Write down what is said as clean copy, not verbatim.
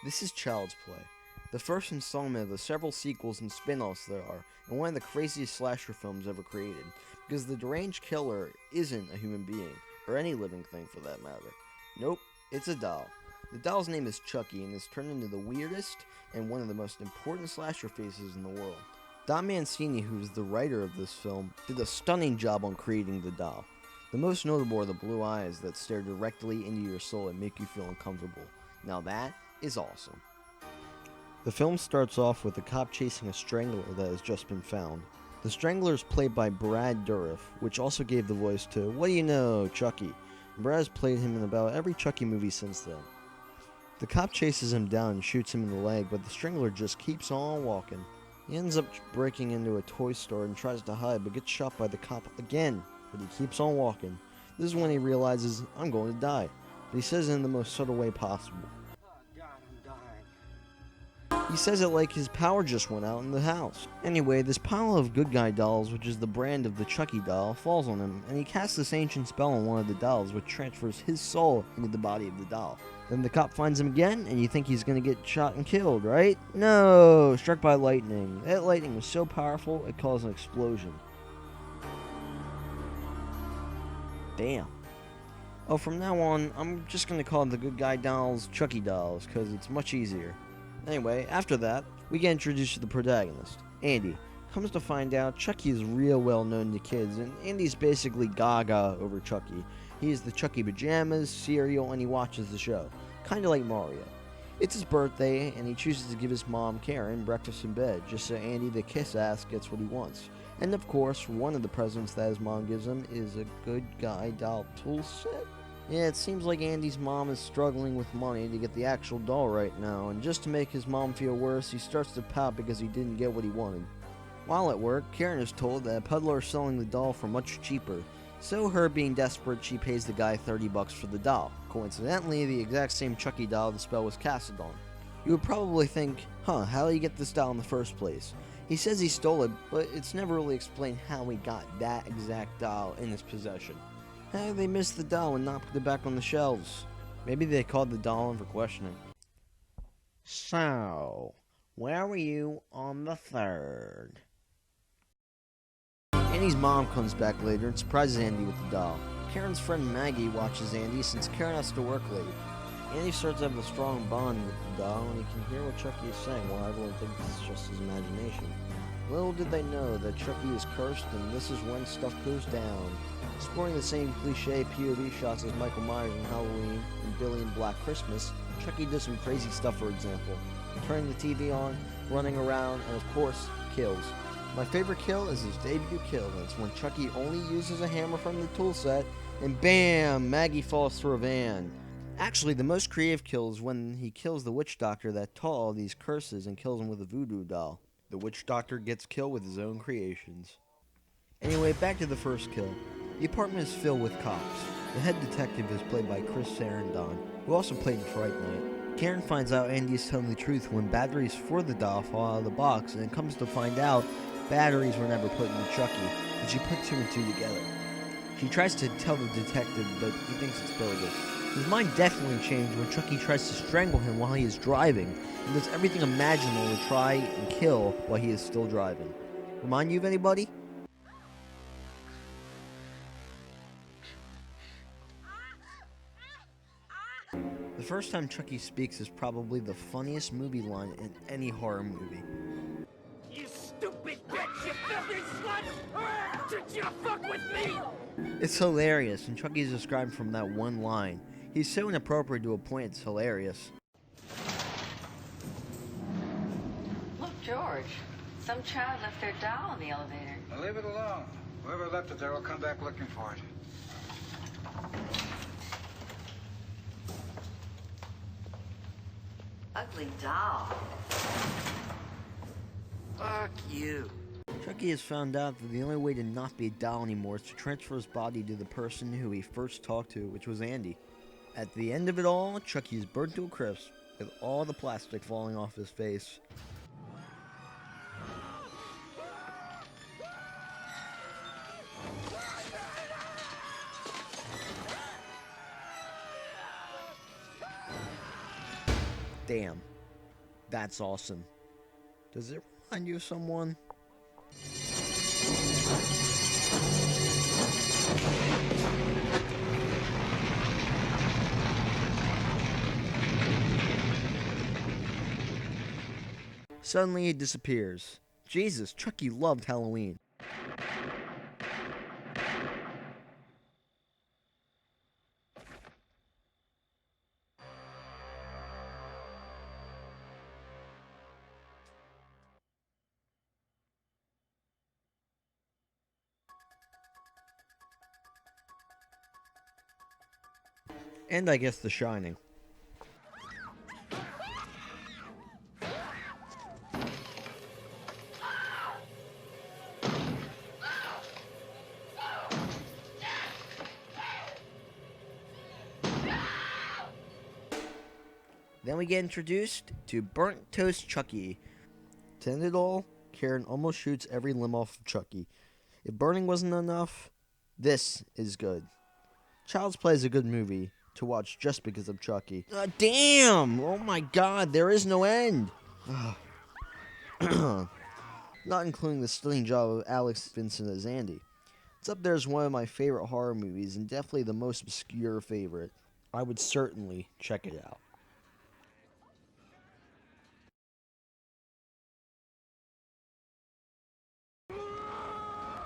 This is Child's Play, the first installment of the several sequels and spin offs there are, and one of the craziest slasher films ever created, because the deranged killer isn't a human being, or any living thing for that matter. Nope, it's a doll. The doll's name is Chucky and is turned into the weirdest and one of the most important slasher faces in the world. Don Mancini, who is the writer of this film, did a stunning job on creating the doll. The most notable are the blue eyes that stare directly into your soul and make you feel uncomfortable. Now that is awesome. The film starts off with a cop chasing a strangler that has just been found. The strangler is played by Brad Dourif, which also gave the voice to What Do You Know, Chucky. Brad has played him in about every Chucky movie since then. The cop chases him down and shoots him in the leg, but the strangler just keeps on walking. He ends up breaking into a toy store and tries to hide, but gets shot by the cop again, but he keeps on walking. This is when he realizes, I'm going to die, but he says it in the most subtle way possible. He says it like his power just went out in the house. Anyway, this pile of good guy dolls, which is the brand of the Chucky doll, falls on him, and he casts this ancient spell on one of the dolls, which transfers his soul into the body of the doll. Then the cop finds him again, and you think he's gonna get shot and killed, right? No! Struck by lightning. That lightning was so powerful, it caused an explosion. Damn. Oh, from now on, I'm just gonna call the good guy dolls Chucky dolls, because it's much easier. Anyway, after that, we get introduced to the protagonist, Andy. Comes to find out, Chucky is real well known to kids, and Andy's basically gaga over Chucky. He has the Chucky pajamas, cereal, and he watches the show. Kinda like Mario. It's his birthday, and he chooses to give his mom, Karen, breakfast in bed, just so Andy the kiss-ass gets what he wants. And of course, one of the presents that his mom gives him is a good guy doll tool set. Yeah, it seems like Andy's mom is struggling with money to get the actual doll right now, and just to make his mom feel worse, he starts to pout because he didn't get what he wanted. While at work, Karen is told that a peddler is selling the doll for much cheaper, so her being desperate, she pays the guy $30 for the doll. Coincidentally, the exact same Chucky doll the spell was casted on. You would probably think, how did he get this doll in the first place? He says he stole it, but it's never really explained how he got that exact doll in his possession. How did they miss the doll and not put it back on the shelves? Maybe they called the doll in for questioning. So, where were you on the 3rd? Andy's mom comes back later and surprises Andy with the doll. Karen's friend Maggie watches Andy since Karen has to work late. Andy starts to have a strong bond with the doll, and he can hear what Chucky is saying while everyone thinks it's just his imagination. Little did they know that Chucky is cursed, and this is when stuff goes down. Sporting the same cliche POV shots as Michael Myers in Halloween and Billy in Black Christmas, Chucky does some crazy stuff, for example. Turning the TV on, running around, and of course, kills. My favorite kill is his debut kill, and it's when Chucky only uses a hammer from the tool set, and BAM! Maggie falls through a van. Actually, the most creative kill is when he kills the witch doctor that taught all these curses and kills him with a voodoo doll. The witch doctor gets killed with his own creations. Anyway, back to the first kill. The apartment is filled with cops. The head detective is played by Chris Sarandon, who also played in Fright Night. Karen finds out Andy is telling the truth when batteries for the doll fall out of the box, and comes to find out batteries were never put into Chucky, and she put 2 and 2 together. She tries to tell the detective, but he thinks it's bogus. His mind definitely changed when Chucky tries to strangle him while he is driving, and does everything imaginable to try and kill while he is still driving. Remind you of anybody? The first time Chucky speaks is probably the funniest movie line in any horror movie. You stupid bitch, you filthy slut! Did you fuck with me? It's hilarious, and Chucky is described from that one line. He's so inappropriate to a point it's hilarious. Look, George. Some child left their doll in the elevator. Now leave it alone. Whoever left it there will come back looking for it. Ugly doll. Fuck you. Chucky has found out that the only way to not be a doll anymore is to transfer his body to the person who he first talked to, which was Andy. At the end of it all, Chucky is burnt to a crisp, with all the plastic falling off his face. Damn. That's awesome. Does it remind you of someone? Suddenly he disappears. Jesus, Chucky loved Halloween. And I guess The Shining. Then we get introduced to Burnt Toast Chucky. To end it all, Karen almost shoots every limb off of Chucky. If burning wasn't enough, this is good. Child's Play is a good movie to watch just because of Chucky. Damn! Oh my god, there is no end! Not including the stunning job of Alex Vincent as Andy. It's up there as one of my favorite horror movies and definitely the most obscure favorite. I would certainly check it out.